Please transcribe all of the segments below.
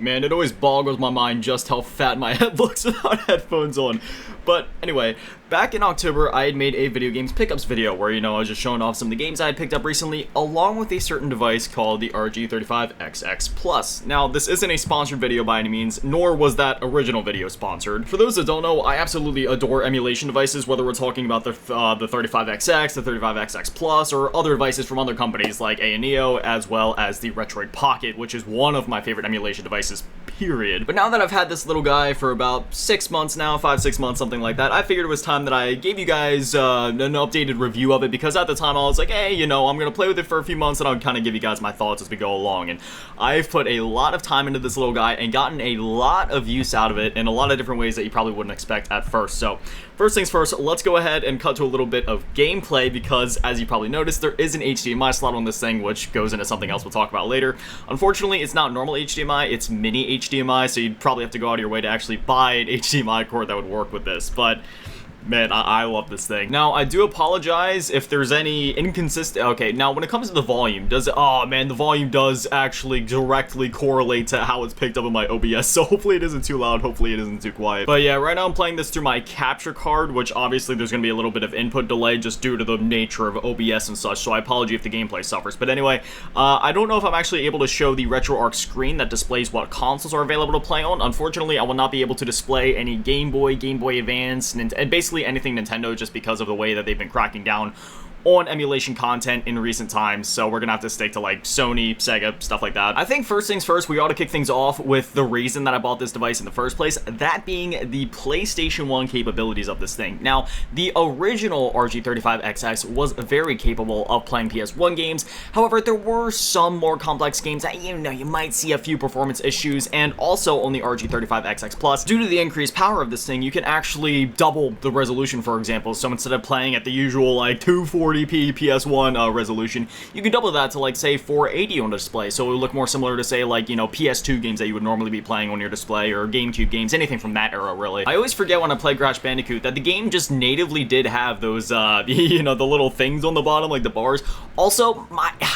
Man, it always boggles my mind just how fat my head looks without headphones on. But anyway, back in October, I had made a video games pickups video where, I was just showing off some of the games I had picked up recently, along with a certain device called the RG35XX Plus. Now, this isn't a sponsored video by any means, nor was that original video sponsored. For those that don't know, I absolutely adore emulation devices, whether we're talking about the 35XX, the 35XX Plus, or other devices from other companies like A&EO, as well as the Retroid Pocket, which is one of my favorite emulation devices, period. But now that I've had this little guy for about 6 months now, 5-6 months, something like that, I figured it was time that I gave you guys an updated review of it, because at the time I was like, hey, I'm gonna play with it for a few months and I'll kind of give you guys my thoughts as we go along. And I've put a lot of time into this little guy and gotten a lot of use out of it in a lot of different ways that you probably wouldn't expect at first. So first things first, let's go ahead and cut to a little bit of gameplay, because as you probably noticed, there is an HDMI slot on this thing, which goes into something else we'll talk about later. Unfortunately, it's not normal HDMI, it's mini HDMI, so you'd probably have to go out of your way to actually buy an HDMI cord that would work with this, but man, I love this thing. Now, I do apologize if there's any inconsistent... Okay, now, when it comes to the volume, oh, man, the volume does actually directly correlate to how it's picked up in my OBS, so hopefully it isn't too loud, hopefully it isn't too quiet. But yeah, right now I'm playing this through my capture card, which obviously there's gonna be a little bit of input delay just due to the nature of OBS and such, so I apologize if the gameplay suffers. But anyway, I don't know if I'm actually able to show the RetroArch screen that displays what consoles are available to play on. Unfortunately, I will not be able to display any Game Boy, Game Boy Advance, and basically anything Nintendo, just because of the way that they've been cracking down on emulation content in recent times, so we're gonna have to stick to like Sony, Sega, stuff like that. I think first things first, we ought to kick things off with the reason that I bought this device in the first place, that being the PlayStation 1 capabilities of this thing. Now, the original RG35XX was very capable of playing PS1 games, however, there were some more complex games that, you might see a few performance issues, and also on the RG35XX Plus, due to the increased power of this thing, you can actually double the resolution, for example. So instead of playing at the usual like 240p PS1 resolution, you can double that to like say 480 on display, so it would look more similar to say like PS2 games that you would normally be playing on your display, or GameCube games, anything from that era really. I always forget when I play Crash Bandicoot that the game just natively did have those the little things on the bottom, like the bars. Also,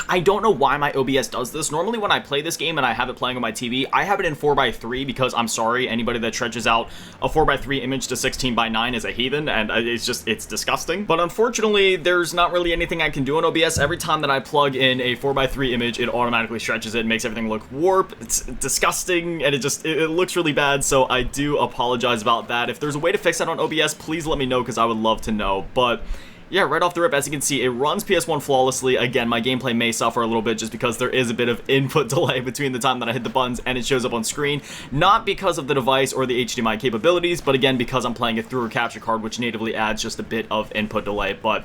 I don't know why my OBS does this. Normally when I play this game and I have it playing on my TV, I have it in 4:3, because I'm sorry, anybody that stretches out a 4:3 image to 16:9 is a heathen, and it's disgusting. But unfortunately, there's not really anything I can do on OBS. Every time that I plug in a 4:3 image, it automatically stretches it, makes everything look warped. It's disgusting, and it looks really bad, so I do apologize about that. If there's a way to fix that on OBS, please let me know, because I would love to know. But yeah, right off the rip, as you can see, it runs PS1 flawlessly. Again, my gameplay may suffer a little bit just because there is a bit of input delay between the time that I hit the buttons and it shows up on screen. Not because of the device or the HDMI capabilities, but again, because I'm playing it through a capture card, which natively adds just a bit of input delay. But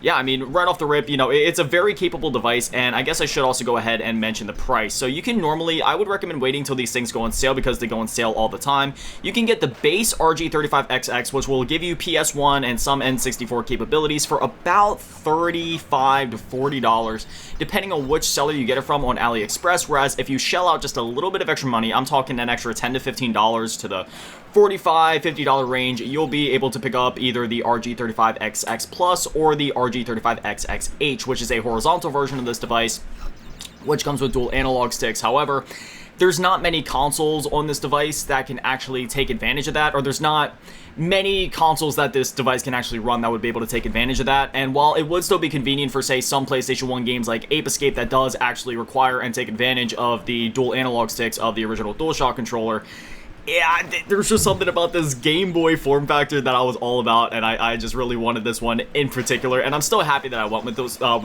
yeah, I mean, right off the rip, it's a very capable device, and I guess I should also go ahead and mention the price. So you can normally, I would recommend waiting until these things go on sale, because they go on sale all the time. You can get the base RG35XX, which will give you PS1 and some N64 capabilities, for about $35 to $40, depending on which seller you get it from on AliExpress, whereas if you shell out just a little bit of extra money, I'm talking an extra $10 to $15 to the $45, $50 range, you'll be able to pick up either the RG35XX Plus or the RG35XXH, which is a horizontal version of this device, which comes with dual analog sticks. However, there's not many consoles on this device that can actually take advantage of that, or there's not many consoles that this device can actually run that would be able to take advantage of that. And while it would still be convenient for, say, some PlayStation 1 games like Ape Escape that does actually require and take advantage of the dual analog sticks of the original DualShock controller, yeah, there's just something about this Game Boy form factor that I was all about, and I just really wanted this one in particular, and I'm still happy that I went with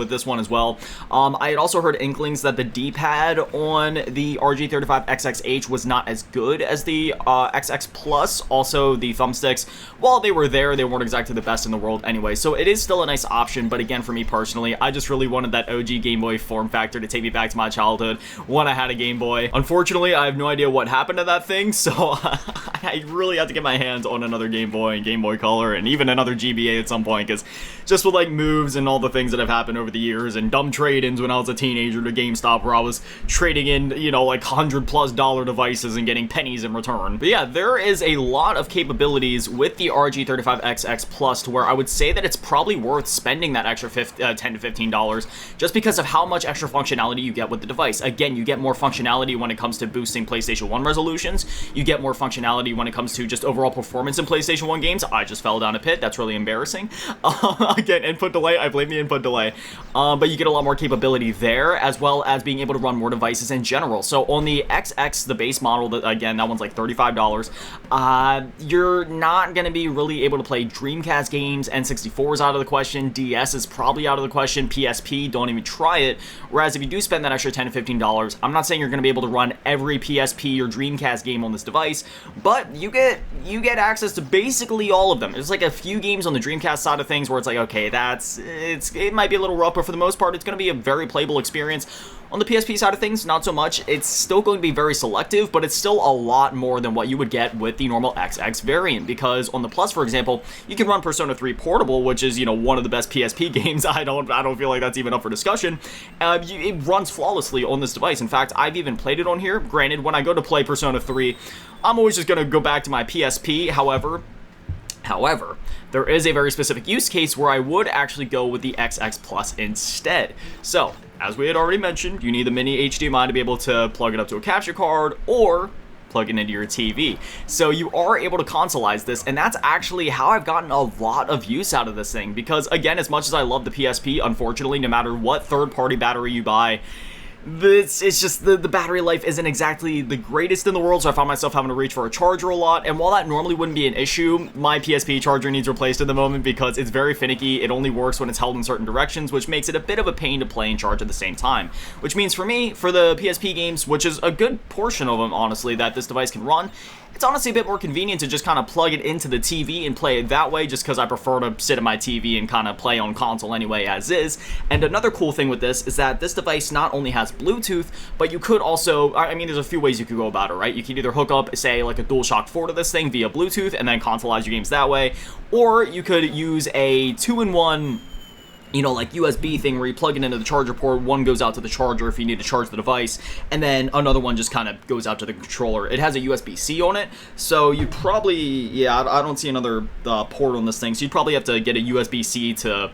this one as well. I had also heard inklings that the D-pad on the RG35XXH was not as good as the XX Plus. Also, the thumbsticks, while they were there, they weren't exactly the best in the world anyway, so it is still a nice option. But again, for me personally, I just really wanted that OG Game Boy form factor to take me back to my childhood when I had a Game Boy. Unfortunately, I have no idea what happened to that thing, so I I really have to get my hands on another Game Boy and Game Boy Color and even another GBA at some point, because just with like moves and all the things that have happened over the years and dumb trade-ins when I was a teenager to GameStop where I was trading in, you know, like $100+ devices and getting pennies in return. But yeah, there is a lot of capabilities with the RG35XX Plus to where I would say that it's probably worth spending that extra $10 to $15 just because of how much extra functionality you get with the device. Again, you get more functionality when it comes to boosting PlayStation 1 resolutions. You get more functionality when it comes to just overall performance in PlayStation 1 games. I just fell down a pit. That's really embarrassing. Again, input delay. I blame the input delay. But you get a lot more capability there, as well as being able to run more devices in general. So on the XX, the base model, again, that one's like $35. You're not going to be really able to play Dreamcast games. N64 is out of the question. DS is probably out of the question. PSP, don't even try it. Whereas if you do spend that extra $10 to $15, I'm not saying you're going to be able to run every PSP or Dreamcast game on this device, but you get access to basically all of them. There's like a few games on the Dreamcast side of things where it's like, okay, it might be a little rough, but for the most part, it's going to be a very playable experience. On the PSP side of things, not so much. It's still going to be very selective, but it's still a lot more than what you would get with the normal XX variant, because on the Plus, for example, you can run Persona 3 Portable, which is, you know, one of the best PSP games. I don't feel like that's even up for discussion. It runs flawlessly on this device. In fact, I've even played it on here. Granted, when I go to play Persona 3, I'm always just going to go back to my PSP. However, there is a very specific use case where I would actually go with the XX Plus instead. So, as we had already mentioned, you need the mini HDMI to be able to plug it up to a capture card or plug it into your TV. So you are able to consoleize this, and that's actually how I've gotten a lot of use out of this thing, because again, as much as I love the PSP, unfortunately, no matter what third-party battery you buy, it's just the battery life isn't exactly the greatest in the world, so I found myself having to reach for a charger a lot. And while that normally wouldn't be an issue, my PSP charger needs replaced at the moment because it's very finicky. It only works when it's held in certain directions, which makes it a bit of a pain to play and charge at the same time. Which means for me, for the PSP games, which is a good portion of them, honestly, that this device can run, it's honestly a bit more convenient to just kind of plug it into the TV and play it that way, just because I prefer to sit at my TV and kind of play on console anyway as is. And another cool thing with this is that this device not only has Bluetooth, but you could also, I mean, there's a few ways you could go about it, right? You can either hook up, say, like a DualShock 4 to this thing via Bluetooth and then consoleize your games that way, or you could use a 2-in-1, you know, like USB thing where you plug it into the charger port, one goes out to the charger if you need to charge the device, and then another one just kind of goes out to the controller. It has a USB-C on it, so you'd probably, yeah, I don't see another port on this thing, so you'd probably have to get a USB-C to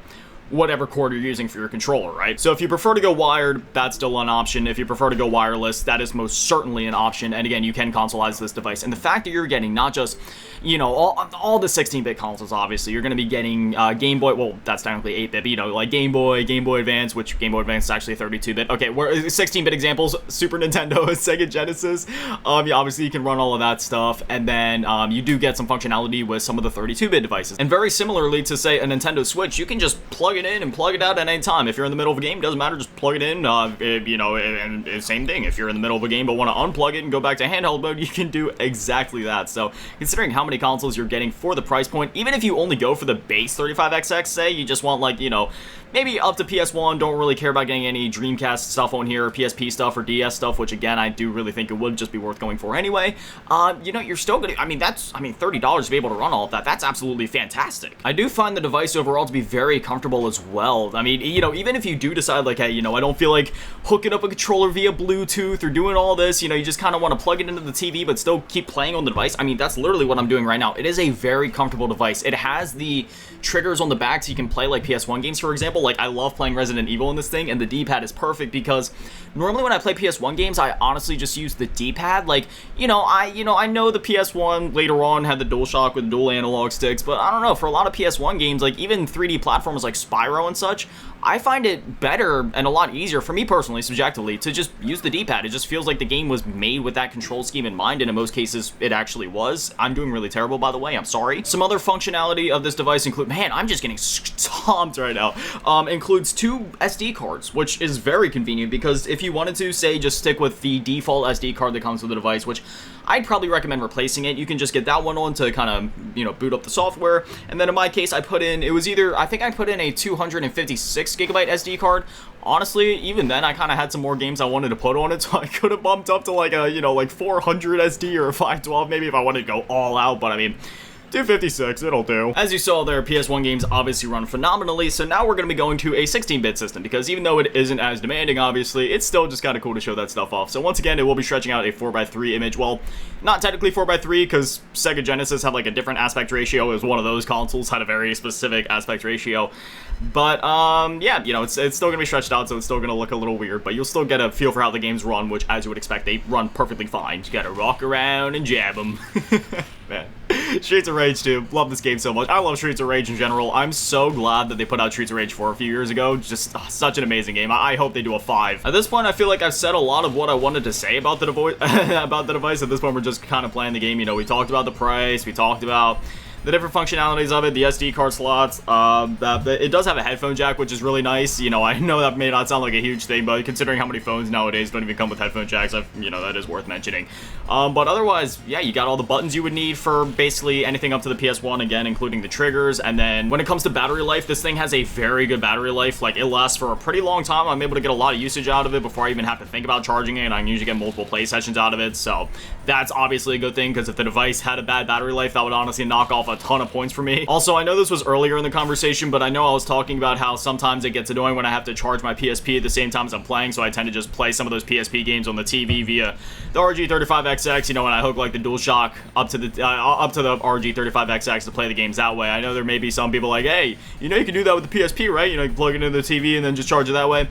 whatever cord you're using for your controller, right? So if you prefer to go wired, that's still an option. If you prefer to go wireless, that is most certainly an option. And again, you can consoleize this device. And the fact that you're getting not just, you know, all the 16-bit consoles, obviously, you're going to be getting Game Boy, well, that's technically 8-bit, but, you know, like Game Boy Advance, which Game Boy Advance is actually 32-bit. Okay, 16-bit examples, Super Nintendo, Sega Genesis. Yeah, obviously, you can run all of that stuff. And then you do get some functionality with some of the 32-bit devices. And very similarly to, say, a Nintendo Switch, you can just plug it in and plug it out at any time. If you're in the middle of a game, doesn't matter, just plug it in. You know, and same thing. If you're in the middle of a game but want to unplug it and go back to handheld mode, you can do exactly that. So, considering how many consoles you're getting for the price point, even if you only go for the base 35XX, say, you just want, like, you know, maybe up to PS1, don't really care about getting any Dreamcast stuff on here, or PSP stuff, or DS stuff, which again, I do really think it would just be worth going for anyway. You know, you're still gonna, $30 to be able to run all of that, that's absolutely fantastic. I do find the device overall to be very comfortable as well. I mean, you know, even if you do decide, like, hey, you know, I don't feel like hooking up a controller via Bluetooth or doing all this, you know, you just kind of want to plug it into the TV, but still keep playing on the device. I mean, that's literally what I'm doing right now. It is a very comfortable device. It has the triggers on the back so you can play, like, PS1 games, for example. Like, I love playing Resident Evil in this thing, and the D-pad is perfect because normally when I play PS1 games, I honestly just use the D-pad. Like, I know the PS1 later on had the DualShock with dual analog sticks, but I don't know, for a lot of PS1 games, like even 3D platformers like Spyro and such, I find it better and a lot easier, for me personally, subjectively, to just use the D-pad. It just feels like the game was made with that control scheme in mind, and in most cases, it actually was. I'm doing really terrible, by the way, I'm sorry. Some other functionality of this device include, man, I'm just getting stomped right now, includes 2 SD cards, which is very convenient, because if you wanted to, say, just stick with the default SD card that comes with the device, which I'd probably recommend replacing it. You can just get that one on to kind of, boot up the software, and then in my case, I think I put in a 256 6GB SD card. Honestly, even then, I kind of had some more games I wanted to put on it, so I could have bumped up to like a, you know, like 400 SD or 512 maybe if I wanted to go all out, but I mean, 256, it'll do. As you saw there, PS1 games obviously run phenomenally, so now we're going to be going to a 16-bit system, because even though it isn't as demanding, obviously, it's still just kind of cool to show that stuff off. So once again, it will be stretching out a 4:3 image. Well, not technically 4:3, because Sega Genesis had like a different aspect ratio. It was one of those consoles, had a very specific aspect ratio. But, yeah, you know, it's still going to be stretched out, so it's still going to look a little weird, but you'll still get a feel for how the games run, which, as you would expect, they run perfectly fine. You gotta rock around and jab them. Man. Streets of Rage 2. Love this game so much. I love Streets of Rage in general. I'm so glad that they put out Streets of Rage 4 a few years ago. Just such an amazing game. I hope they do a 5. At this point, I feel like I've said a lot of what I wanted to say about the device. At this point, we're just kind of playing the game. You know, we talked about the price. We talked about the different functionalities of it, the SD card slots. It does have a headphone jack, which is really nice. You know, I know that may not sound like a huge thing, but considering how many phones nowadays don't even come with headphone jacks, you know, that is worth mentioning. But otherwise, yeah, you got all the buttons you would need for basically anything up to the PS1, again, including the triggers. And then when it comes to battery life, this thing has a very good battery life. Like, it lasts for a pretty long time. I'm able to get a lot of usage out of it before I even have to think about charging it, and I can usually get multiple play sessions out of it. So that's obviously a good thing, because if the device had a bad battery life, that would honestly knock off a ton of points for me. Also, I know this was earlier in the conversation, but I know I was talking about how sometimes it gets annoying when I have to charge my PSP at the same time as I'm playing, so I tend to just play some of those PSP games on the TV via the RG35XX, you know, when I hook like the DualShock up to the RG35XX to play the games that way. I know there may be some people like, hey, you know you can do that with the PSP, right? You know, you can plug it into the TV and then just charge it that way.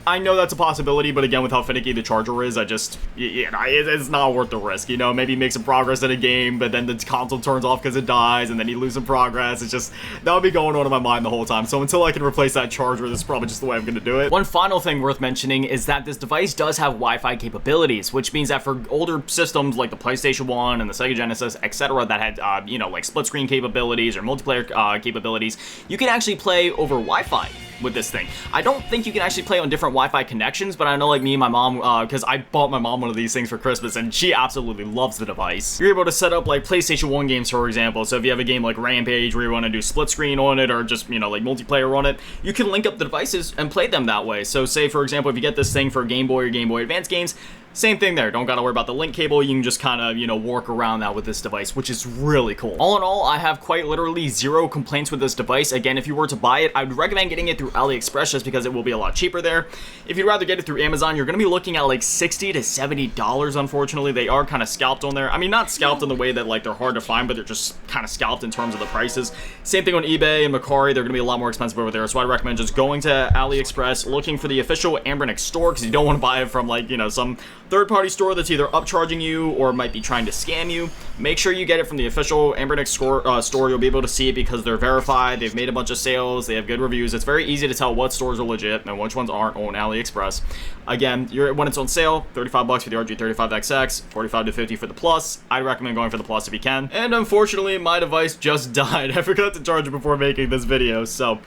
I know that's a possibility, but again, with how finicky the charger is, it's not worth the risk, you know? Maybe make some progress in a game, but then the console turns off because it dies, and then you lose some progress. It's just, that would be going on in my mind the whole time. So until I can replace that charger, this is probably just the way I'm gonna do it. One final thing worth mentioning is that this device does have Wi-Fi capabilities, which means that for older systems like the PlayStation 1 and the Sega Genesis, etc., that had, you know, like split-screen capabilities or multiplayer capabilities, you can actually play over Wi-Fi with this thing. I don't think you can actually play on different Wi-Fi connections, but I know like me and my mom, because I bought my mom one of these things for Christmas, and she absolutely loves the device. You're able to set up like PlayStation 1 games, for example. So if you have a game like Rampage where you want to do split screen on it, or just, you know, like multiplayer on it, you can link up the devices and play them that way. So say, for example, if you get this thing for Game Boy or Game Boy Advance games, same thing there. Don't gotta worry about the link cable. You can just kind of, you know, work around that with this device, which is really cool. All in all, I have quite literally zero complaints with this device. Again, if you were to buy it, I would recommend getting it through AliExpress just because it will be a lot cheaper there. If you'd rather get it through Amazon, you're gonna be looking at like $60 to $70, unfortunately. They are kind of scalped on there. I mean, not scalped in the way that like they're hard to find, but they're just kind of scalped in terms of the prices. Same thing on eBay and Mercari. They're gonna be a lot more expensive over there. So I'd recommend just going to AliExpress, looking for the official Ambernic store, because you don't want to buy it from like, you know, some third-party store that's either upcharging you or might be trying to scam you. Make sure you get it from the official Ambernic store. You'll be able to see it because they're verified. They've made a bunch of sales. They have good reviews. It's very easy to tell what stores are legit and which ones aren't on AliExpress. Again, when it's on sale, $35 for the RG35XX, $45 to $50 for the Plus. I recommend going for the Plus if you can. And unfortunately, my device just died. I forgot to charge it before making this video, so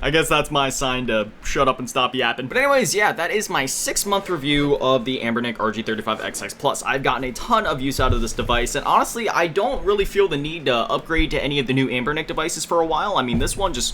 I guess that's my sign to shut up and stop yapping. But anyways, yeah, that is my 6-month review of the Anbernic RG35XX Plus. I've gotten a ton of use out of this device, and honestly, I don't really feel the need to upgrade to any of the new Anbernic devices for a while. I mean, this one just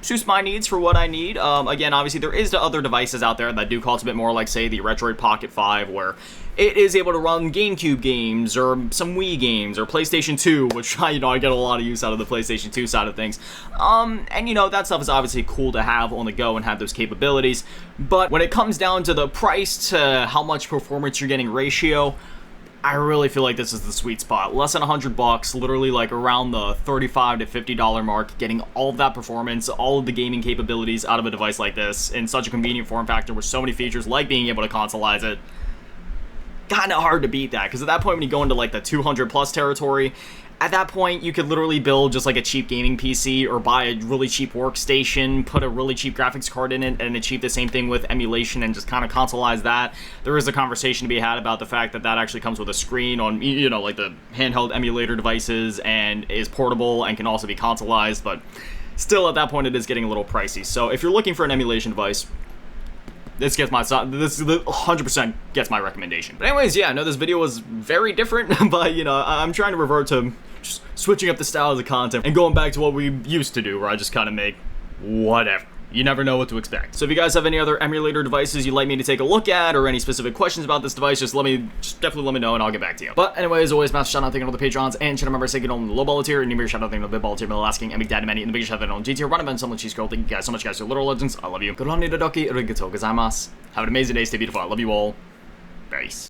suits my needs for what I need. Again, obviously, there is the other devices out there that do cost a bit more, like, say, the Retroid Pocket 5, where it is able to run GameCube games, or some Wii games, or PlayStation 2, which, you know, I get a lot of use out of the PlayStation 2 side of things. And, you know, that stuff is obviously cool to have on the go and have those capabilities. But when it comes down to the price to how much performance you're getting ratio, I really feel like this is the sweet spot. Less than $100, literally like around the $35 to $50 mark, getting all of that performance, all of the gaming capabilities out of a device like this in such a convenient form factor with so many features like being able to consoleize it. Kind of hard to beat that, because at that point when you go into like the 200 plus territory, at that point you could literally build just like a cheap gaming PC or buy a really cheap workstation, put a really cheap graphics card in it, and achieve the same thing with emulation and just kind of consoleize that. There is a conversation to be had about the fact that that actually comes with a screen on, you know, like the handheld emulator devices, and is portable and can also be consoleized, but still at that point it is getting a little pricey. So if you're looking for an emulation device, this 100% gets my recommendation. But anyways, yeah, I know this video was very different, but, you know, I'm trying to revert to just switching up the style of the content and going back to what we used to do, where I just kind of make whatever. You never know what to expect. So if you guys have any other emulator devices you'd like me to take a look at, or any specific questions about this device, just definitely let me know and I'll get back to you. But anyway, as always, massive shout out thank you to all the Patrons and channel members taking on the low baller tier, and your shout out thank you to the big baller tier, middle asking, and big daddy Manny, and the biggest shout out on G tier, run event, someone cheese girl. Thank you guys so much, guys. You're literal legends. I love you. Have an amazing day. Stay beautiful. I love you all. Peace.